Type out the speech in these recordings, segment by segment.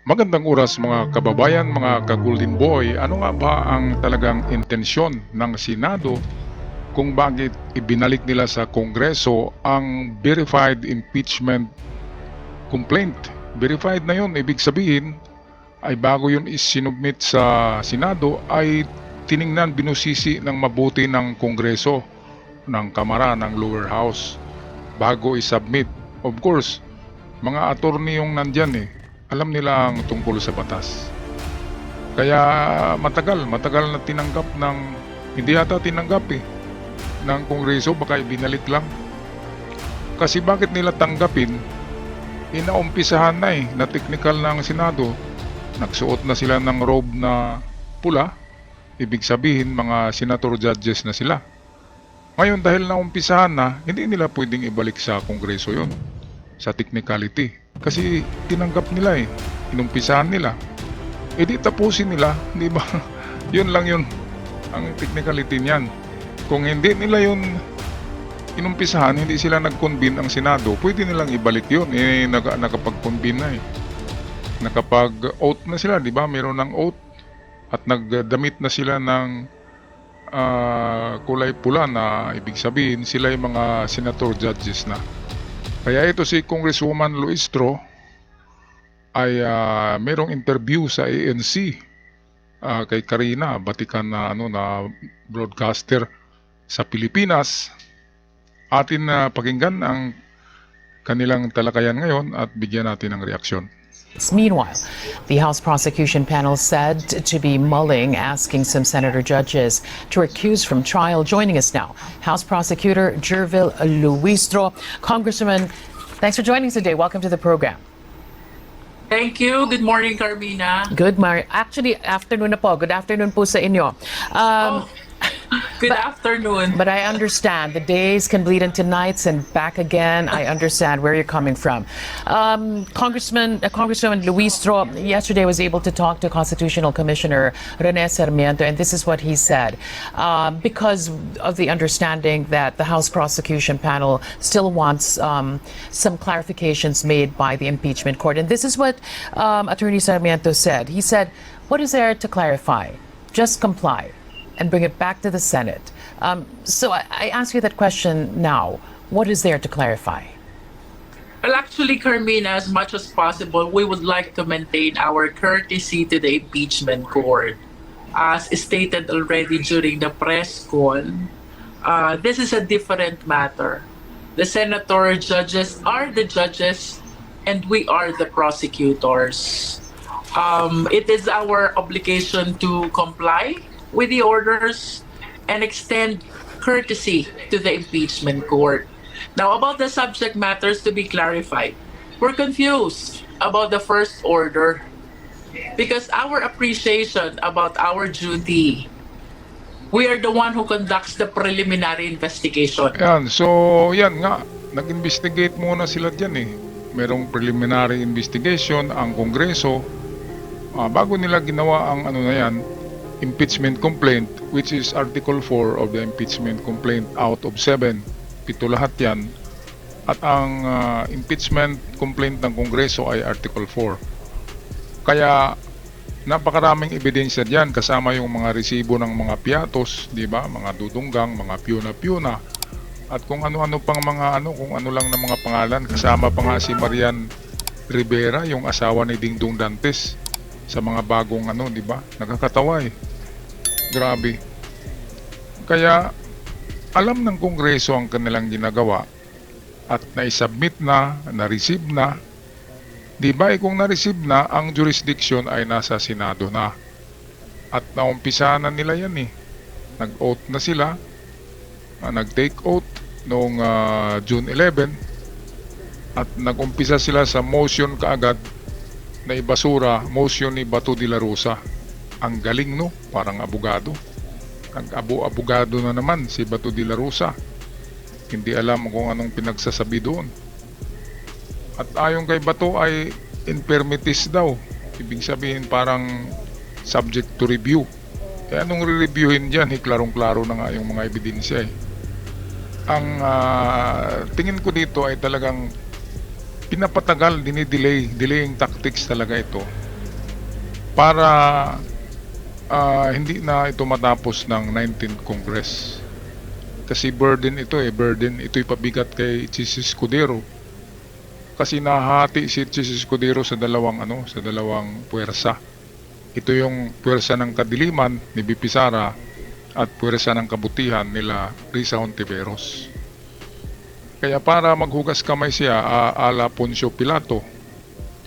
Magandang oras mga kababayan, mga ka-Golden Boy. Ano nga ba ang talagang intensyon ng Senado kung bakit ibinalik nila sa Kongreso ang verified impeachment complaint? Verified na yun, ibig sabihin ay bago yun isinubmit sa Senado ay tiningnan, binusisi ng mabuti ng Kongreso, ng Kamara, ng lower house bago isubmit. Of course, mga attorney yung nandyan alam nila ang tungkol sa batas. Kaya matagal na tinanggap ng, hindi yata tinanggap ng Kongreso, baka ibinalik lang. Kasi bakit nila tanggapin, inaumpisahan na technical ng Senado, nagsuot na sila ng robe na pula, ibig sabihin mga senator judges na sila. Ngayon dahil naumpisahan na, hindi nila pwedeng ibalik sa Kongreso yon sa technicality. Kasi tinanggap nila inumpisahan nila. E di tapusin nila, di ba? Yun lang yun, ang technicality niyan. Kung hindi nila yun inumpisahan, hindi sila nag-convene ang Senado, pwede nilang ibalik yun. Nakapag-convene na Nakapag-oath na sila, di ba? Meron ng oath at nagdamit na sila ng kulay pula na ibig sabihin sila yung mga senator judges na. Kaya ito si Congresswoman Luistro ay merong interview sa ANC kay Karina, batikan na na broadcaster sa Pilipinas. Atin na pakinggan ang kanilang talakayan ngayon at bigyan natin ng reaksyon. Meanwhile, the House prosecution panel said to be mulling asking some senator judges to recuse from trial. Joining us now, House Prosecutor Jervil Luistro. Congressman, thanks for joining us today. Welcome to the program. Thank you. Good morning, Carmina. Good morning. Actually, afternoon na po. Good afternoon po sa inyo. Good afternoon. But I understand the days can bleed into nights and back again. I understand where you're coming from. Congresswoman Luistro yesterday was able to talk to Constitutional Commissioner Rene Sarmiento, and this is what he said. Because of the understanding that the House prosecution panel still wants some clarifications made by the impeachment court. And this is what Attorney Sarmiento said. He said, what is there to clarify? Just comply and bring it back to the Senate. So I ask you that question now. What is there to clarify? Well, actually, Carmina, as much as possible, we would like to maintain our courtesy to the impeachment court. As stated already during the press call, this is a different matter. The senator judges are the judges and we are the prosecutors. It is our obligation to comply with the orders and extend courtesy to the impeachment court. Now, about the subject matters to be clarified, we're confused about the first order because our appreciation about our duty, we are the one who conducts the preliminary investigation. Yan, so yan nga, nag-investigate muna sila dyan Merong preliminary investigation ang Kongreso bago nila ginawa ang na yan, impeachment complaint, which is Article 4 of the impeachment complaint out of 7. 7 lahat yan. At ang impeachment complaint ng Kongreso ay Article 4. Kaya napakaraming ebidensya diyan kasama yung mga resibo ng mga piatos, di ba? Mga dudunggang, mga piyuna-piyuna. At kung ano-ano pang mga kung ano lang ng mga pangalan. Kasama pa nga si Marian Rivera, yung asawa ni Dingdong Dantes sa mga bagong di ba? Nakakatawa Grabe. Kaya alam ng Kongreso ang kanilang ginagawa at na-submit na-receive na. Di ba kung na-receive na, ang jurisdiction ay nasa Senado na. At naumpisa na nila yan Nag-oath na sila. Nag-take oath noong June 11. At nag-umpisa sila sa motion kaagad na ibasura, motion ni Bato de la Rosa. Ang galing parang abogado. Nag-abogado na naman si Bato de la Rosa. Hindi alam kung anong pinagsasabi doon. At ayon kay Bato ay infirmities daw. Ibig sabihin parang subject to review. Kaya anong re-reviewin dyan, klarong-klaro na nga yung mga ebidensya Ang tingin ko dito ay talagang pinapatagal, dinidelay, delaying tactics talaga ito para hindi na ito matapos ng 19th Congress. Kasi burden ito ito'y pabigat kay Chis Escudero. Kasi nahati si Chis Escudero sa dalawang puwersa. Ito yung puwersa ng kadiliman ni BP Sara at puwersa ng kabutihan nila Risa Hontiveros. Kaya para maghugas kamay siya ala Poncio Pilato,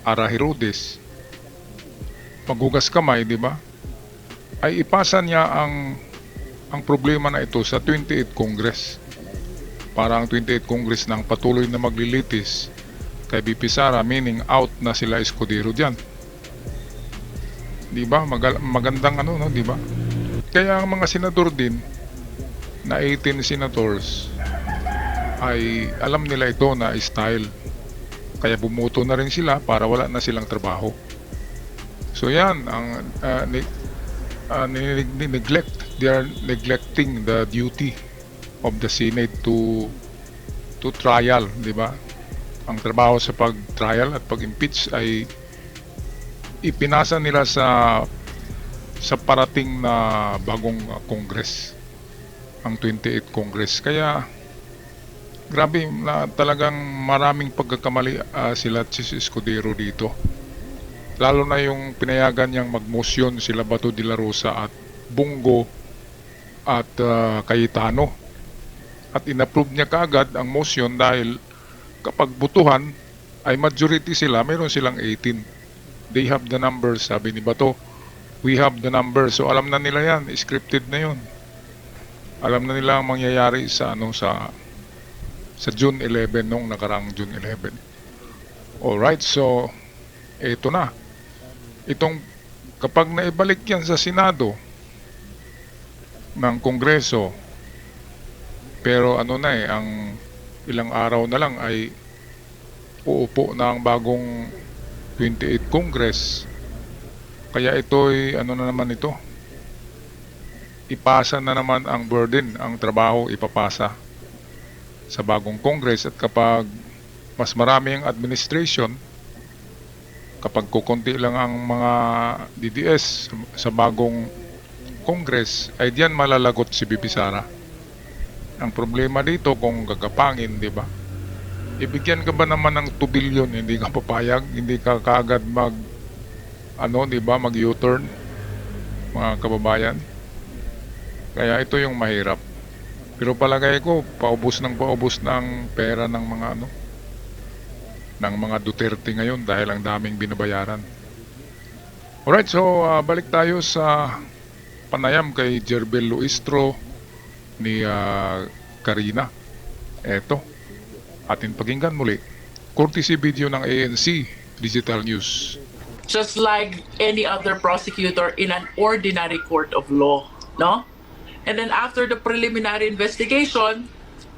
ara Herodes, maghugas kamay, di ba? Ay ipasa niya ang problema na ito sa 28th Congress. Para ang 28th Congress nang patuloy na maglilitis kay BP Sara, meaning out na sila Escudero diyan. Di ba? Magandang di ba? Kaya ang mga senador din na 18 senators ay alam nila ito na style. Kaya bumuto na rin sila para wala na silang trabaho. So yan ang neglect. They are neglecting the duty of the Senate to trial, di ba? Ang trabaho sa pag-trial at pag-impeach ay ipinasa nila sa parating na bagong Congress, ang 28th Congress. Kaya grabe na talagang maraming pagkakamali sila Chis Escudero dito. Lalo na yung pinayagan niyang mag-motion sila Bato de la Rosa at Bungo at Cayetano. At inapprove niya kaagad ang motion dahil kapag butuhan ay majority sila, mayroon silang 18. They have the numbers, sabi ni Bato. We have the numbers. So alam na nila yan, scripted na yun. Alam na nila ang mangyayari sa June 11, nung nakarang June 11. Alright, so ito na. Itong kapag naibalik yan sa Senado ng Kongreso, pero ang ilang araw na lang ay uupo na ang bagong 28th Congress. Kaya ito'y ipasa na naman ang burden, ang trabaho ipapasa sa bagong Congress. At kapag mas marami ang administration, kapag kukunti lang ang mga DDS sa bagong Congress, ay diyan malalagot si BP Sara. Ang problema dito kung gagapangin, di ba? Ibigyan ka ba naman ng 2 billion, hindi ka papayag, hindi ka kaagad mag U-turn, mga kababayan. Kaya ito yung mahirap. Pero palagay ko, paubos ng pera ng mga Duterte ngayon dahil ang daming binabayaran. Alright, so balik tayo sa panayam kay Jerbel Luistro ni Karina. Eto, atin pakinggan muli. Courtesy video ng ANC Digital News. Just like any other prosecutor in an ordinary court of law, no? And then after the preliminary investigation,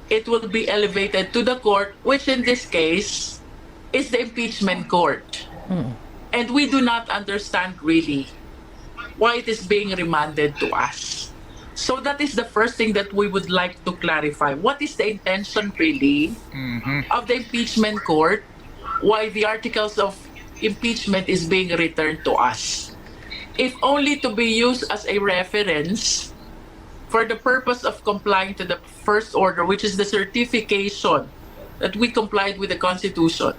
it will be elevated to the court, which in this case is the impeachment court. And we do not understand really why it is being remanded to us. So that is the first thing that we would like to clarify. What is the intention really of the impeachment court? Why the articles of impeachment is being returned to us? If only to be used as a reference for the purpose of complying to the first order, which is the certification that we complied with the Constitution.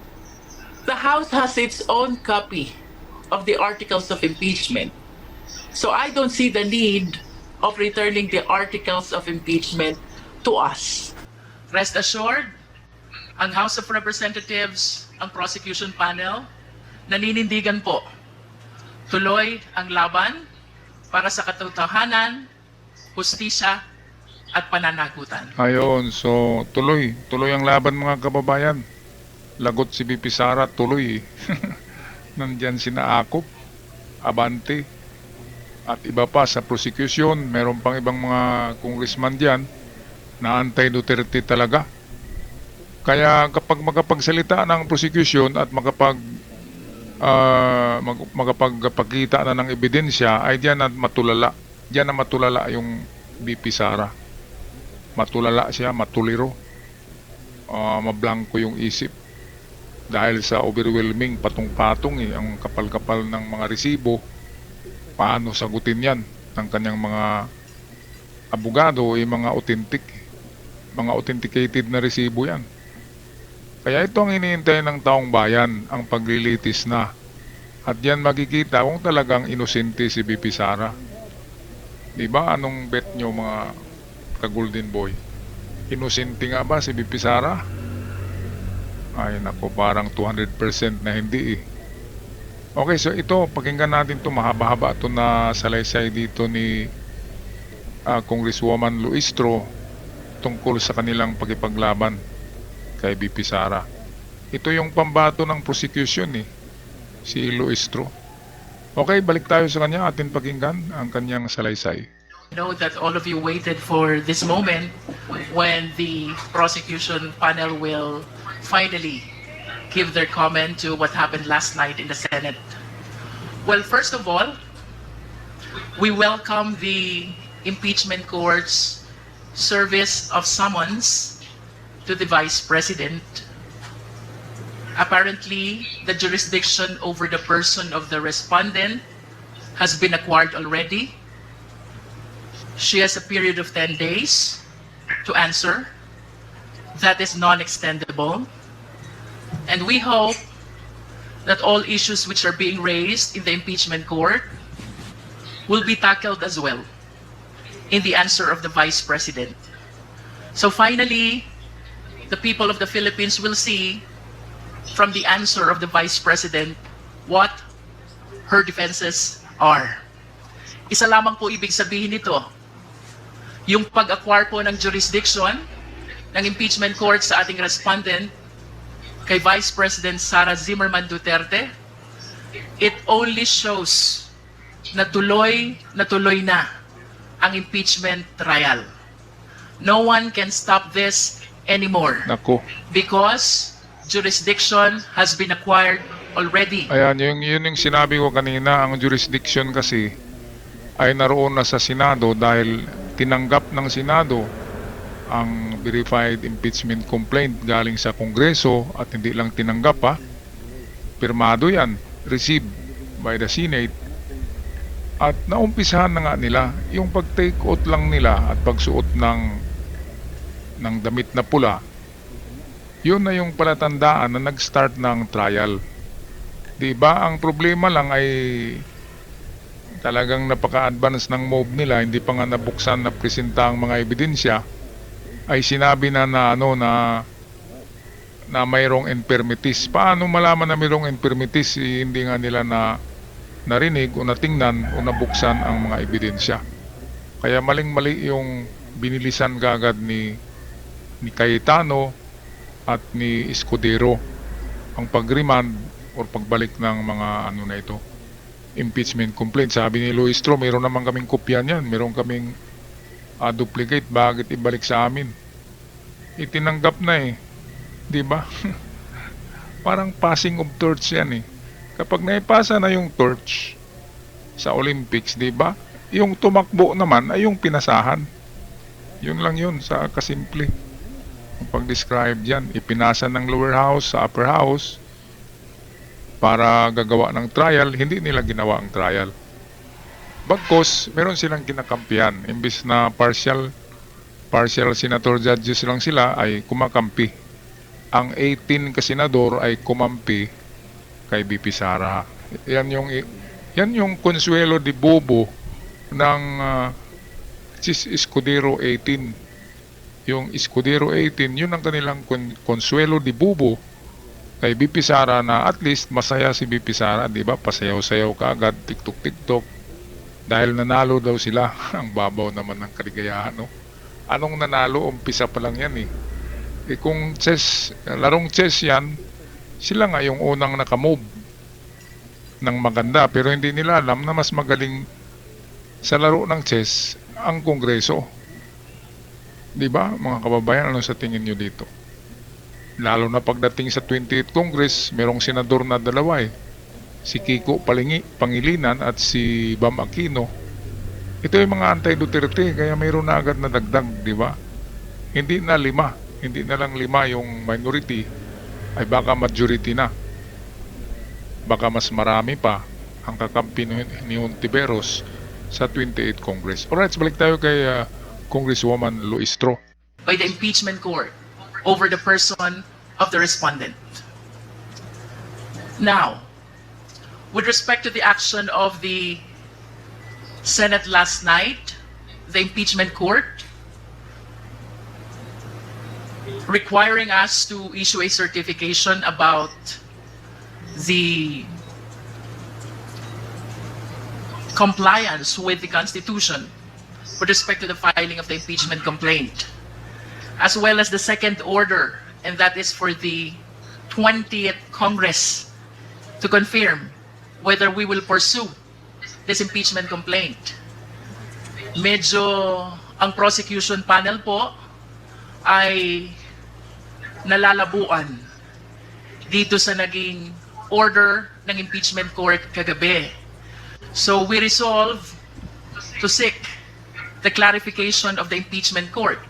The House has its own copy of the articles of impeachment. So I don't see the need of returning the articles of impeachment to us. Rest assured, ang House of Representatives, ang prosecution panel, naninindigan po. Tuloy ang laban para sa katotohanan, hustisya at pananagutan. Ayon, so tuloy ang laban mga kababayan. Lagot si BP Sara, tuloy. Nandyan sina Akop, Abante, at iba pa sa prosecution. Meron pang ibang mga congressman dyan na anti-Duterte talaga. Kaya kapag makapagsalita ng prosecution at makapagpakita na ng ebidensya, ay diyan na matulala. Diyan na matulala yung BP Sara. Matulala siya, matuliro. Mablangko yung isip. Dahil sa overwhelming patong-patong ang kapal-kapal ng mga resibo paano sagutin yan ng kanyang mga abogado, mga mga authenticated na resibo yan. Kaya ito ang iniintay ng taong bayan, ang paglilitis na. At yan makikita kung talagang inosente si BP Sara. Diba? Anong bet nyo mga ka-Golden Boy? Inosente nga ba si BP Sara? Ay nako, parang 200% na hindi eh. Okay, so ito, pakinggan natin to, mahaba-haba to na salaysay dito ni Congresswoman Luistro tungkol sa kanilang pagipaglaban kay BP Sara. Ito yung pambato ng prosecution eh, si Luistro. Okay, balik tayo sa kanya, atin pakinggan ang kanyang salaysay. I know that all of you waited for this moment when the prosecution panel will finally give their comment to what happened last night in the Senate. Well, first of all, we welcome the impeachment court's service of summons to the Vice President. Apparently, the jurisdiction over the person of the respondent has been acquired already. She has a period of 10 days to answer. That is non-extendable. And we hope that all issues which are being raised in the impeachment court will be tackled as well in the answer of the Vice President. So finally, the people of the Philippines will see from the answer of the Vice President what her defenses are. Isa lamang po ibig sabihin nito, yung pag-acquire po ng jurisdiction ng impeachment court sa ating respondent kay Vice President Sara Zimmerman Duterte, it only shows na tuloy na ang impeachment trial. No one can stop this anymore. Nako. Because jurisdiction has been acquired already. Ayan, yun yung sinabi ko kanina, ang jurisdiction kasi ay naroon na sa Senado dahil tinanggap ng Senado ang verified impeachment complaint galing sa Kongreso at hindi lang tinanggap ha, pirmado yan, received by the Senate at naumpisahan na nga nila yung pag-take out lang nila at pagsuot ng damit na pula. Yun na yung palatandaan na nag-start ng trial. Diba? Ang problema lang ay talagang napaka-advance ng move nila, hindi pa nga nabuksan na presenta ang mga ebidensya, ay sinabi na mayroong infirmities. Paano malaman na mayroong infirmities? Hindi nga nila narinig o natingnan o nabuksan ang mga ebidensya. Kaya maling-mali yung binilisan kagad ni Cayetano at ni Escudero ang pag-remand o pagbalik ng mga na ito, impeachment complaint. Sabi ni Luistro, mayroon naman kaming kopya niyan, mayroon kaming duplicate, bakit ibalik sa amin? Itinanggap na eh, di ba? Parang passing of torch yan eh. Kapag naipasa na yung torch sa Olympics, di ba? Yung tumakbo naman ay yung pinasahan. Yun lang yun sa kasimple. Ang pag-describe dyan, ipinasa ng lower house sa upper house para gagawa ng trial, hindi nila ginawa ang trial. Bagkos, meron silang kinakampihan. Imbis na partial senator judges lang sila, ay kumakampi. Ang 18 kasenador ay kumampi kay BP Sara. Yan yung Consuelo de Bobo ng Escudero 18. Yung Escudero 18, yun ang kanilang Consuelo de Bobo kay BP Sara, na at least masaya si BP Sara, di ba? Pasayaw-sayaw kaagad, tiktok-tiktok. Dahil nanalo daw sila. Ang babaw naman ng kaligayahan, no? Anong nanalo? Umpisa pa lang yan eh. Kung larong chess yan, sila nga yung unang nakamove ng maganda, pero hindi nila alam na mas magaling sa laro ng chess ang Kongreso. Di ba, mga kababayan, ano sa tingin nyo dito? Lalo na pagdating sa 28th Congress, merong senador na dalawa eh. Si Kiko Pangilinan at si Bam Aquino. Ito yung mga anti-Duterte, kaya mayroon na agad na dagdag, di ba? Hindi na lang 5 yung minority, ay baka majority na. Baka mas marami pa ang kakampi ni Hontiveros sa 28th Congress. Alright, balik tayo kay Congresswoman Luistro. By the impeachment court over the person of the respondent. Now, with respect to the action of the Senate last night, the impeachment court requiring us to issue a certification about the compliance with the Constitution with respect to the filing of the impeachment complaint, as well as the second order, and that is for the 20th Congress to confirm whether we will pursue this impeachment complaint. Medyo ang prosecution panel po ay nalalabuan dito sa naging order ng impeachment court kagabi. So we resolve to seek the clarification of the impeachment court.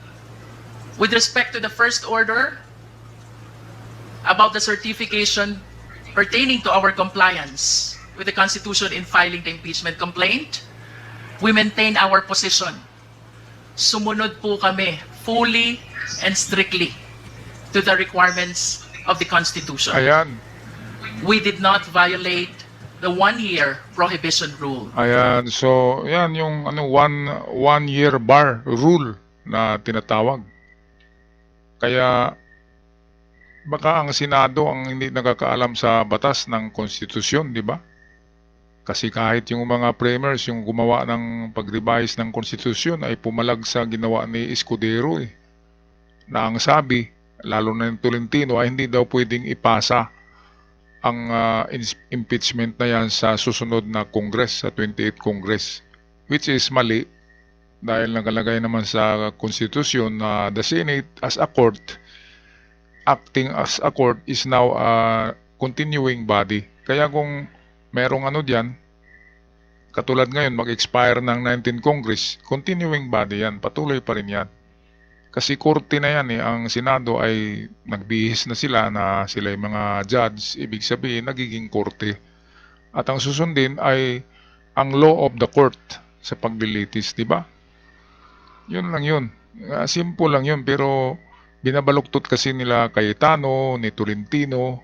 With respect to the first order about the certification pertaining to our compliance with the Constitution in filing the impeachment complaint, we maintain our position. Sumunod po kami fully and strictly to the requirements of the Constitution. Ayan. We did not violate the one-year prohibition rule. Ayan. So, yan yung one year bar rule na tinatawag. Kaya baka ang Senado ang hindi nakakaalam sa batas ng konstitusyon, di ba? Kasi kahit yung mga framers, yung gumawa ng pag-revise ng konstitusyon ay pumalag sa ginawa ni Escudero na ang sabi, lalo na yung Tolentino, ay hindi daw pwedeng ipasa ang impeachment na yan sa susunod na Congress, sa 28th Congress, which is mali dahil nakalagay naman sa konstitusyon na the Senate as a court, acting as a court, is now a continuing body. Kaya kung merong diyan, katulad ngayon mag-expire ng 19th Congress, continuing body yan, patuloy pa rin yan. Kasi korte na yan ang Senado ay nagbihis na sila yung mga judge, ibig sabihin nagiging korte. At ang susundin ay ang law of the court sa paglilitis, di ba? Yun lang yun. Simple lang yun, pero binabaluktot kasi nila Cayetano, ni Tolentino,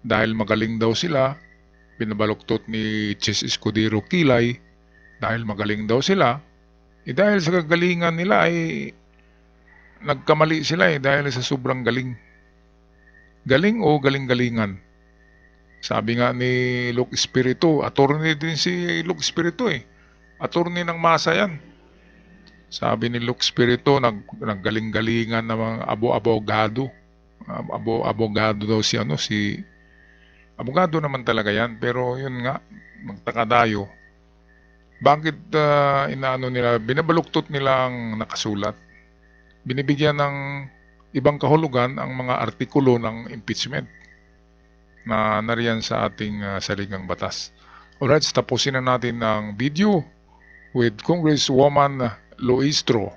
dahil magaling daw sila. Binabaluktot ni Chis Escudero Kilay, dahil magaling daw sila. Dahil sa kagalingan nila ay nagkamali sila dahil sa sobrang galing. Galing o galing-galingan. Sabi nga ni Luke Espiritu, attorney din si Luke Espiritu attorney ng masa yan. Sabi ni Luke Espiritu, naggaling-galingan ng mga abogado. Abogado daw si abogado naman talaga yan, pero yun nga, magtaka tayo. Bakit nila, binabaluktot nila ang nakasulat? Binibigyan ng ibang kahulugan ang mga artikulo ng impeachment na nariyan sa ating saligang batas. Alright, tapusin na natin ang video with Congresswoman Luistro.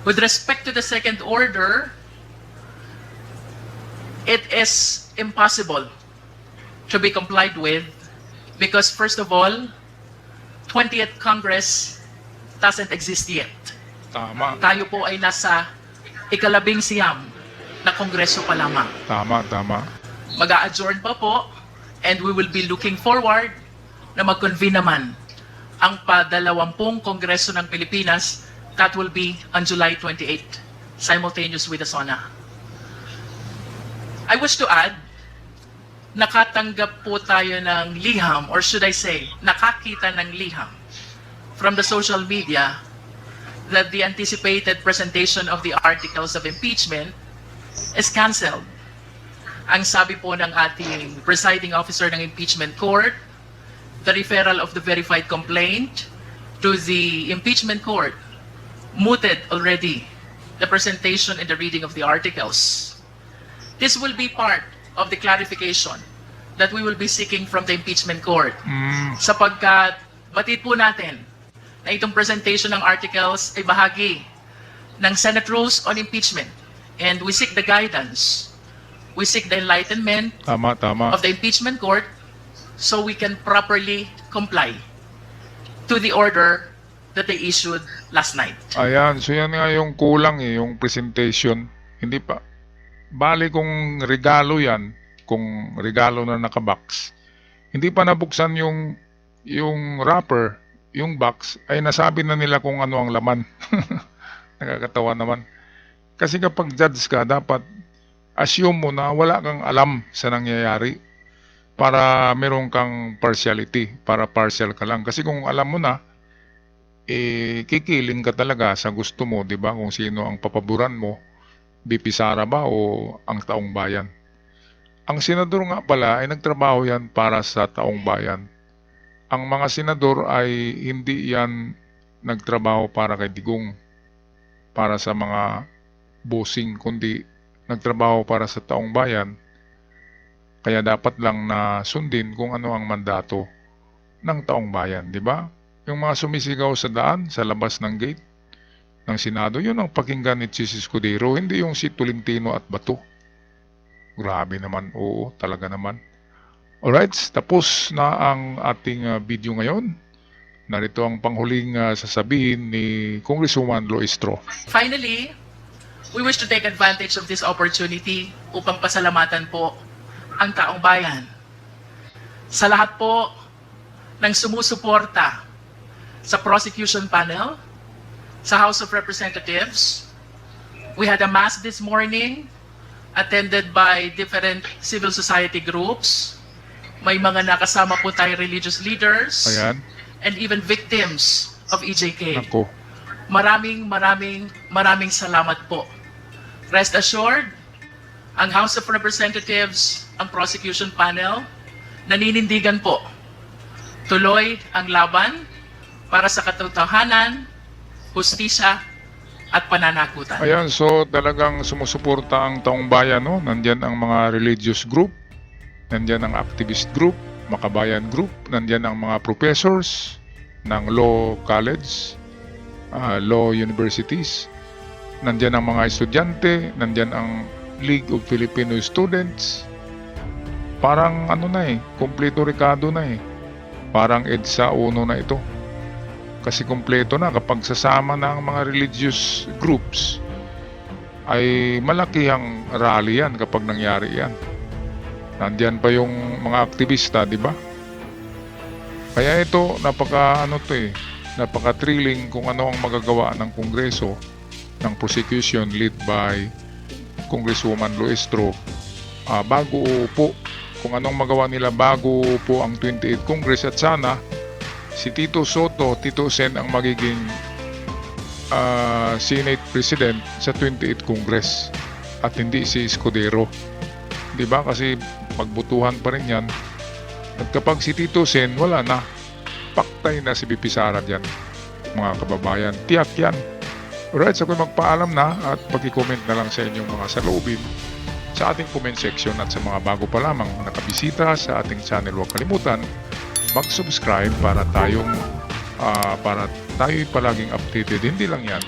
With respect to the second order, it is impossible to be complied with because, first of all, 20th Congress doesn't exist yet. Tama. Tayo po ay nasa ika-11 na kongreso pa lamang. Tama. Mag-a-adjourn pa po and we will be looking forward na mag-convene naman ang pa-20 kongreso ng Pilipinas. That will be on July 28, simultaneous with the SONA. I wish to add, nakatanggap po tayo ng liham, or should I say, nakakita ng liham from the social media that the anticipated presentation of the articles of impeachment is cancelled. Ang sabi po ng ating presiding officer ng impeachment court, the referral of the verified complaint to the impeachment court mooted already the presentation and the reading of the articles. This will be part of the clarification that we will be seeking from the impeachment court. Sapagkat batid po natin na itong presentation ng articles ay bahagi ng Senate Rules on Impeachment. And we seek the guidance, we seek the enlightenment Tama. of the impeachment court so we can properly comply to the order that they issued last night. Ayan, so yan nga yung kulang yung presentation. Hindi pa. Bali kung regalo yan, kung regalo na nakabox, hindi pa nabuksan yung wrapper, yung box, ay nasabi na nila kung ano ang laman. Nakakatawa naman. Kasi kapag judge ka, dapat assume mo na wala kang alam sa nangyayari para meron kang partiality, para partial ka lang. Kasi kung alam mo na, kikiling ka talaga sa gusto mo, di ba? Kung sino ang papaboran mo, BP Sara ba o ang taong bayan. Ang senador nga pala ay nagtrabaho yan para sa taong bayan. Ang mga senador ay hindi yan nagtrabaho para kay Digong, para sa mga bossing, kundi nagtrabaho para sa taong bayan. Kaya dapat lang na sundin kung ano ang mandato ng taong bayan, di ba? Yung mga sumisigaw sa daan, sa labas ng gate ng Senado, yun ang pakinggan ni Chis Escudero, hindi yung si Tolentino at Bato. Grabe naman, oo, talaga naman. Alright, tapos na ang ating video ngayon. Narito ang panghuling sasabihin ni Congresswoman Loistro. Finally, we wish to take advantage of this opportunity upang pasalamatan po ang taong bayan. Sa lahat po ng sumusuporta sa prosecution panel, sa House of Representatives, we had a mass this morning attended by different civil society groups. May mga nakasama po tayo religious leaders. Ayan. And even victims of EJK. Ako. Maraming salamat po. Rest assured, ang House of Representatives, ang prosecution panel, naninindigan po. Tuloy ang laban para sa katotohanan, hustisya, at pananagutan. Ayan, so talagang sumusuporta ang taong bayan, no? Nandyan ang mga religious group, nandyan ang activist group, Makabayan Group, nandyan ang mga professors ng law college, law universities, nandyan ang mga estudyante, nandyan ang League of Filipino Students. Parang ano na kompleto rekado na Parang EDSA 1 na ito. Kasi kompleto na kapag sasama na ang mga religious groups, ay malaki ang rally yan kapag nangyari yan. Nandiyan pa yung mga aktivista, di ba? Kaya ito, napaka-thrilling kung ano ang magagawa ng Kongreso ng prosecution led by Congresswoman Loistro bago po, kung anong magawa nila bago po ang 28th Congress, at sana si Tito Soto, Tito Sen ang magiging Senate President sa 28th Congress at hindi si Escudero. Diba? Kasi magbutuhan pa rin yan. At kapag si Tito Sen, wala na. Paktay na si BP Sara dyan. Mga kababayan, tiyak yan. Alright, so ako'y magpaalam na at pag-comment na lang sa inyong mga saloobin sa ating comment section, at sa mga bago pa lamang nakabisita sa ating channel, huwag kalimutan mag-subscribe para tayo'y palaging updated. Hindi lang yan,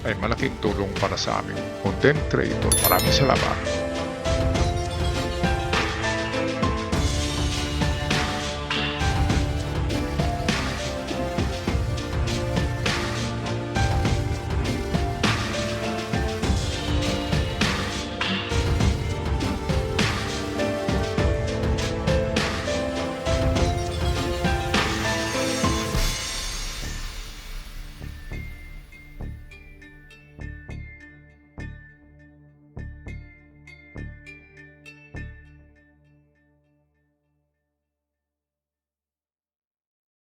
ay malaking tulong para sa aming content creator. Maraming salamat.